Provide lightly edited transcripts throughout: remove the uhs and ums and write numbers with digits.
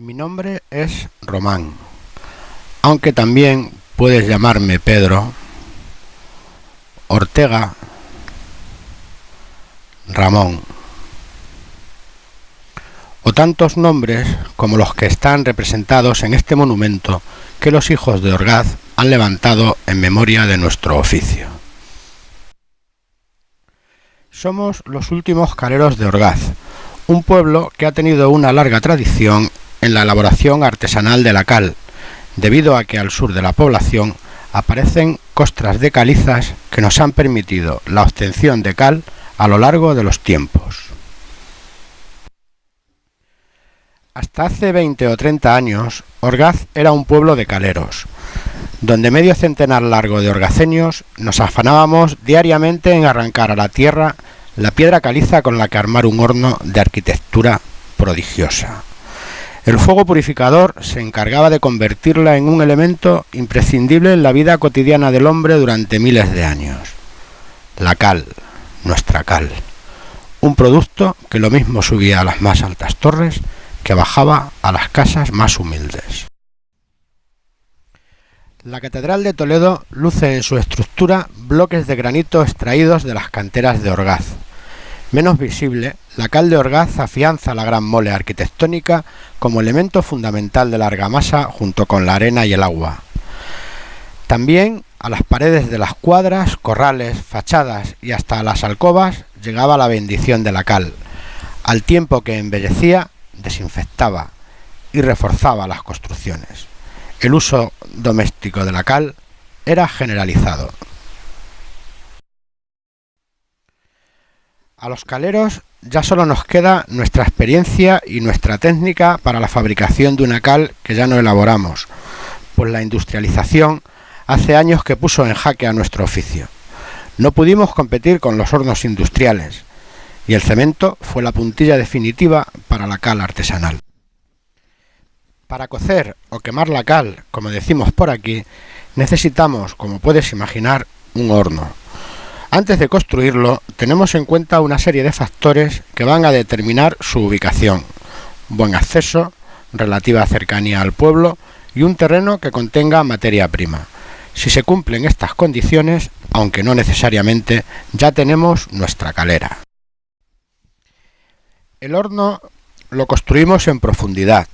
Mi nombre es Román, aunque también puedes llamarme Pedro, Ortega, Ramón, o tantos nombres como los que están representados en este monumento que los hijos de Orgaz han levantado en memoria de nuestro oficio. Somos los últimos caleros de Orgaz, un pueblo que ha tenido una larga tradición en la elaboración artesanal de la cal, debido a que al sur de la población aparecen costras de calizas que nos han permitido la obtención de cal a lo largo de los tiempos. Hasta hace 20 o 30 años, Orgaz era un pueblo de caleros, donde medio centenar largo de orgaceños nos afanábamos diariamente en arrancar a la tierra la piedra caliza con la que armar un horno de arquitectura prodigiosa. El fuego purificador se encargaba de convertirla en un elemento imprescindible en la vida cotidiana del hombre durante miles de años. La cal, nuestra cal, un producto que lo mismo subía a las más altas torres que bajaba a las casas más humildes. La Catedral de Toledo luce en su estructura bloques de granito extraídos de las canteras de Orgaz. Menos visible, la cal de Orgaz afianza la gran mole arquitectónica como elemento fundamental de la argamasa junto con la arena y el agua. También a las paredes de las cuadras, corrales, fachadas y hasta a las alcobas llegaba la bendición de la cal, al tiempo que embellecía, desinfectaba y reforzaba las construcciones. El uso doméstico de la cal era generalizado. A los caleros ya solo nos queda nuestra experiencia y nuestra técnica para la fabricación de una cal que ya no elaboramos, pues la industrialización hace años que puso en jaque a nuestro oficio. No pudimos competir con los hornos industriales y el cemento fue la puntilla definitiva para la cal artesanal. Para cocer o quemar la cal, como decimos por aquí, necesitamos, como puedes imaginar, un horno. Antes de construirlo, tenemos en cuenta una serie de factores que van a determinar su ubicación: buen acceso, relativa cercanía al pueblo y un terreno que contenga materia prima. Si se cumplen estas condiciones, aunque no necesariamente, ya tenemos nuestra calera. El horno lo construimos en profundidad,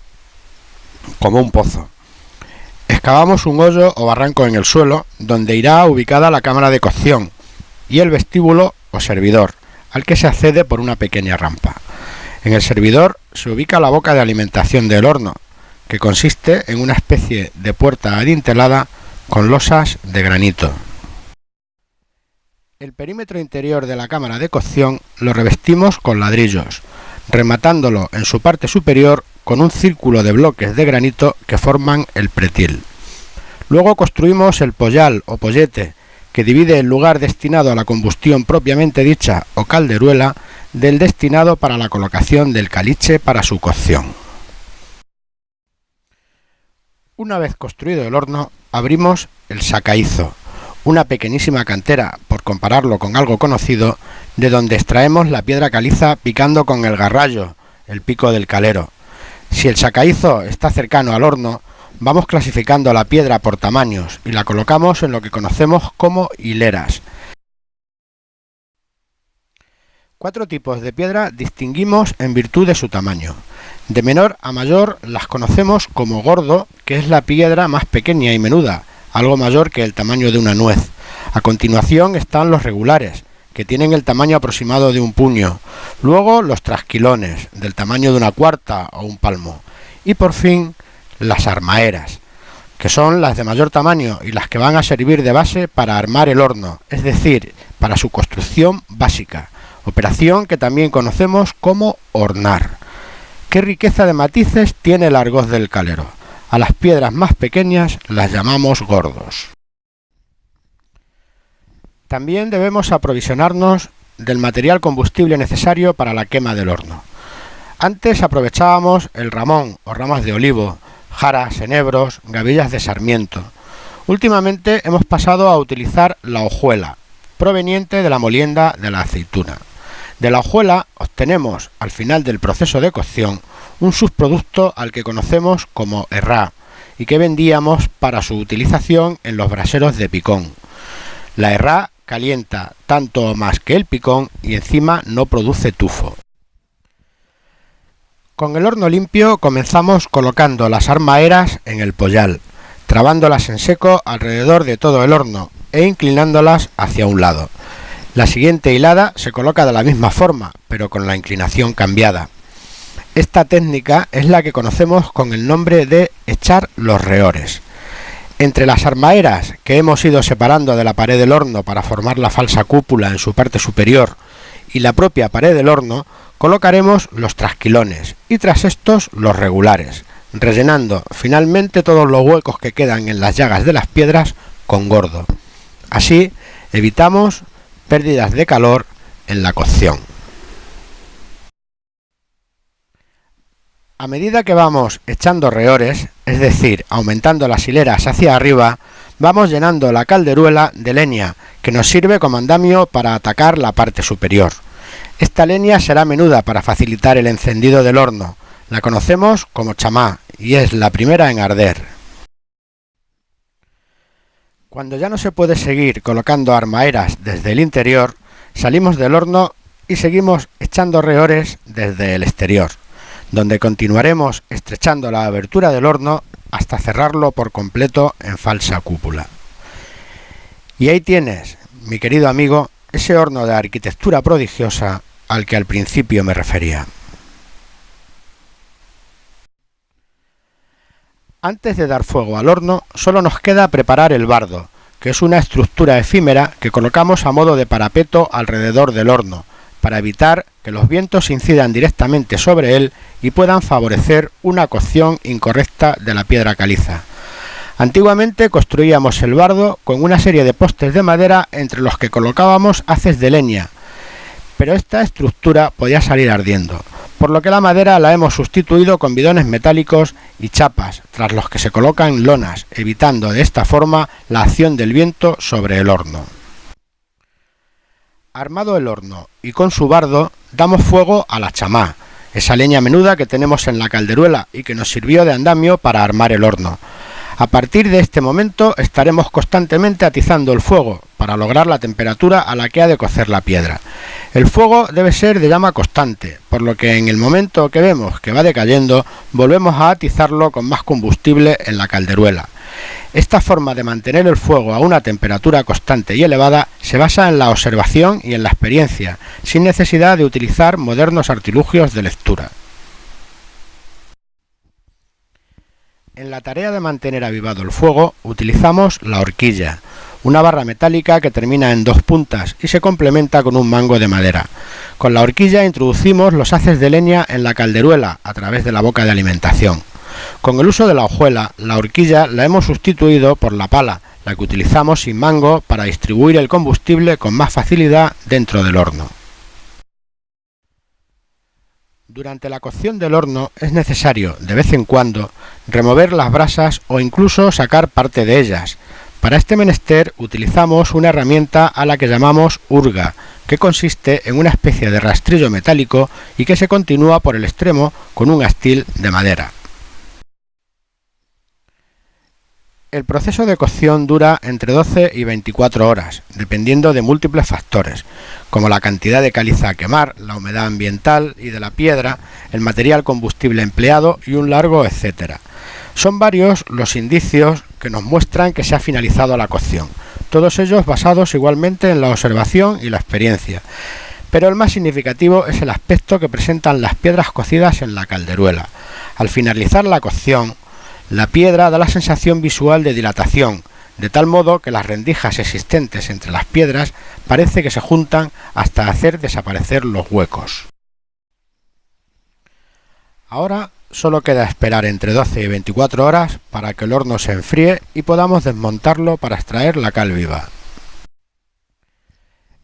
como un pozo. Excavamos un hoyo o barranco en el suelo, donde irá ubicada la cámara de cocción y el vestíbulo o servidor, al que se accede por una pequeña rampa. En el servidor se ubica la boca de alimentación del horno, que consiste en una especie de puerta adintelada con losas de granito. El perímetro interior de la cámara de cocción lo revestimos con ladrillos, rematándolo en su parte superior con un círculo de bloques de granito que forman el pretil. Luego construimos el pollal o pollete, que divide el lugar destinado a la combustión propiamente dicha o calderuela del destinado para la colocación del caliche para su cocción. Una vez construido el horno, abrimos el sacaizo, una pequeñísima cantera, por compararlo con algo conocido, de donde extraemos la piedra caliza picando con el garrallo, el pico del calero. Si el sacaizo está cercano al horno, vamos clasificando la piedra por tamaños y la colocamos en lo que conocemos como hileras. 4 tipos de piedra distinguimos en virtud de su tamaño. De menor a mayor las conocemos como gordo, que es la piedra más pequeña y menuda, algo mayor que el tamaño de una nuez. A continuación están los regulares, que tienen el tamaño aproximado de un puño. Luego los trasquilones, del tamaño de una cuarta o un palmo. Y por fin las armaeras, que son las de mayor tamaño y las que van a servir de base para armar el horno, es decir, para su construcción básica, operación que también conocemos como hornar. ¿Qué riqueza de matices tiene el argot del calero? A las piedras más pequeñas las llamamos gordos. También debemos aprovisionarnos del material combustible necesario para la quema del horno. Antes aprovechábamos el ramón o ramas de olivo, jaras, enebros, gavillas de sarmiento. Últimamente hemos pasado a utilizar la hojuela, proveniente de la molienda de la aceituna. De la hojuela obtenemos, al final del proceso de cocción, un subproducto al que conocemos como herrá y que vendíamos para su utilización en los braseros de picón. La herrá calienta tanto o más que el picón y encima no produce tufo. Con el horno limpio comenzamos colocando las armaeras en el pollal, trabándolas en seco alrededor de todo el horno e inclinándolas hacia un lado. La siguiente hilada se coloca de la misma forma, pero con la inclinación cambiada. Esta técnica es la que conocemos con el nombre de echar los rehores. Entre las armaeras que hemos ido separando de la pared del horno para formar la falsa cúpula en su parte superior y la propia pared del horno, colocaremos los trasquilones y tras estos los regulares, rellenando finalmente todos los huecos que quedan en las llagas de las piedras con gordo. Así evitamos pérdidas de calor en la cocción. A medida que vamos echando rehores, es decir, aumentando las hileras hacia arriba, vamos llenando la calderuela de leña, que nos sirve como andamio para atacar la parte superior. Esta leña será menuda para facilitar el encendido del horno. La conocemos como chamá y es la primera en arder. Cuando ya no se puede seguir colocando armaeras desde el interior, salimos del horno y seguimos echando rehores desde el exterior, donde continuaremos estrechando la abertura del horno hasta cerrarlo por completo en falsa cúpula. Y ahí tienes, mi querido amigo, ese horno de arquitectura prodigiosa al que al principio me refería. Antes de dar fuego al horno, solo nos queda preparar el bardo, que es una estructura efímera que colocamos a modo de parapeto alrededor del horno, para evitar que los vientos incidan directamente sobre él y puedan favorecer una cocción incorrecta de la piedra caliza. Antiguamente construíamos el bardo con una serie de postes de madera entre los que colocábamos haces de leña, pero esta estructura podía salir ardiendo, por lo que la madera la hemos sustituido con bidones metálicos y chapas, tras los que se colocan lonas, evitando de esta forma la acción del viento sobre el horno. Armado el horno y con su bardo, damos fuego a la chamá, esa leña menuda que tenemos en la calderuela y que nos sirvió de andamio para armar el horno. A partir de este momento estaremos constantemente atizando el fuego para lograr la temperatura a la que ha de cocer la piedra. El fuego debe ser de llama constante, por lo que en el momento que vemos que va decayendo, volvemos a atizarlo con más combustible en la calderuela. Esta forma de mantener el fuego a una temperatura constante y elevada se basa en la observación y en la experiencia, sin necesidad de utilizar modernos artilugios de lectura. En la tarea de mantener avivado el fuego utilizamos la horquilla, una barra metálica que termina en dos puntas y se complementa con un mango de madera. Con la horquilla introducimos los haces de leña en la calderuela a través de la boca de alimentación. Con el uso de la hojuela, la horquilla la hemos sustituido por la pala, la que utilizamos sin mango para distribuir el combustible con más facilidad dentro del horno. Durante la cocción del horno es necesario, de vez en cuando, remover las brasas o incluso sacar parte de ellas. Para este menester utilizamos una herramienta a la que llamamos hurga, que consiste en una especie de rastrillo metálico y que se continúa por el extremo con un astil de madera. El proceso de cocción dura entre 12 y 24 horas, dependiendo de múltiples factores, como la cantidad de caliza a quemar, la humedad ambiental y de la piedra, el material combustible empleado y un largo etcétera. Son varios los indicios que nos muestran que se ha finalizado la cocción, todos ellos basados igualmente en la observación y la experiencia. Pero el más significativo es el aspecto que presentan las piedras cocidas en la calderuela. Al finalizar la cocción, la piedra da la sensación visual de dilatación, de tal modo que las rendijas existentes entre las piedras parece que se juntan hasta hacer desaparecer los huecos. Ahora solo queda esperar entre 12 y 24 horas para que el horno se enfríe y podamos desmontarlo para extraer la cal viva.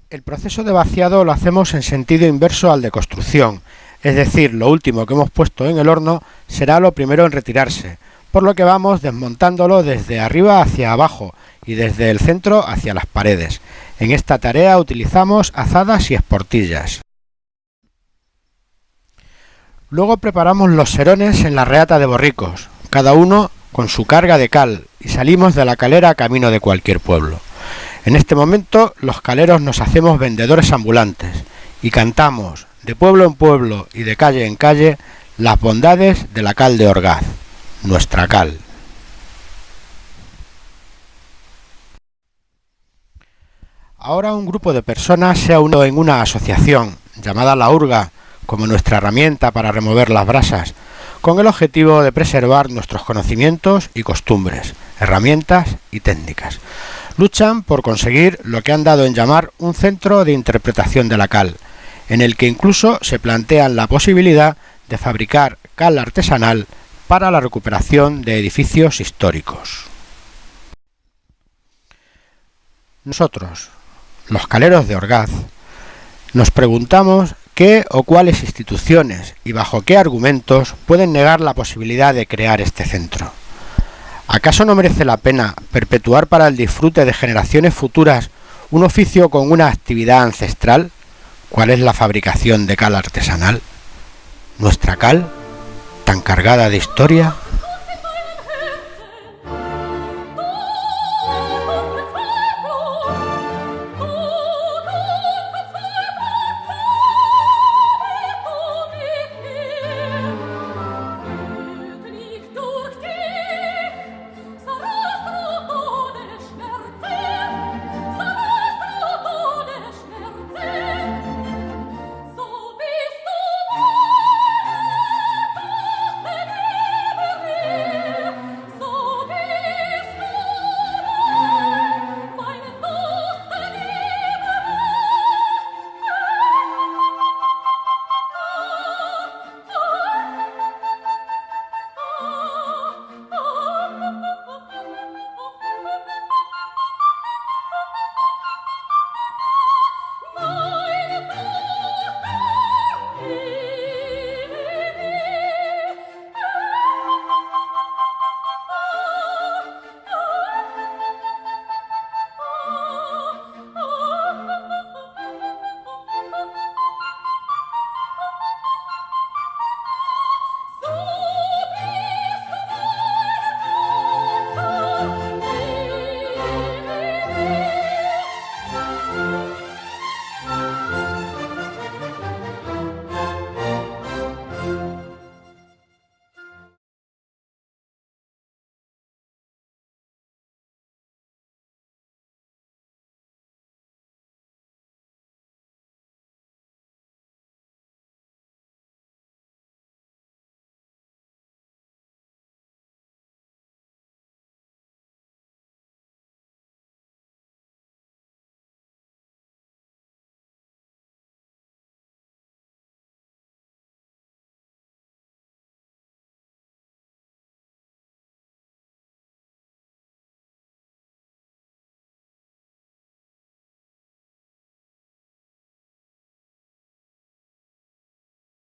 El proceso de vaciado lo hacemos en sentido inverso al de construcción, es decir, lo último que hemos puesto en el horno será lo primero en retirarse, por lo que vamos desmontándolo desde arriba hacia abajo y desde el centro hacia las paredes. En esta tarea utilizamos azadas y esportillas. Luego preparamos los serones en la reata de borricos, cada uno con su carga de cal, y salimos de la calera camino de cualquier pueblo. En este momento los caleros nos hacemos vendedores ambulantes y cantamos de pueblo en pueblo y de calle en calle las bondades de la cal de Orgaz, nuestra cal. Ahora un grupo de personas se ha unido en una asociación llamada La Urga como nuestra herramienta para remover las brasas, con el objetivo de preservar nuestros conocimientos y costumbres, herramientas y técnicas. Luchan por conseguir lo que han dado en llamar un centro de interpretación de la cal, en el que incluso se plantean la posibilidad de fabricar cal artesanal para la recuperación de edificios históricos. Nosotros, los caleros de Orgaz, nos preguntamos qué o cuáles instituciones y bajo qué argumentos pueden negar la posibilidad de crear este centro. ¿Acaso no merece la pena perpetuar para el disfrute de generaciones futuras un oficio con una actividad ancestral? ¿Cuál es la fabricación de cal artesanal? Nuestra cal, tan cargada de historia.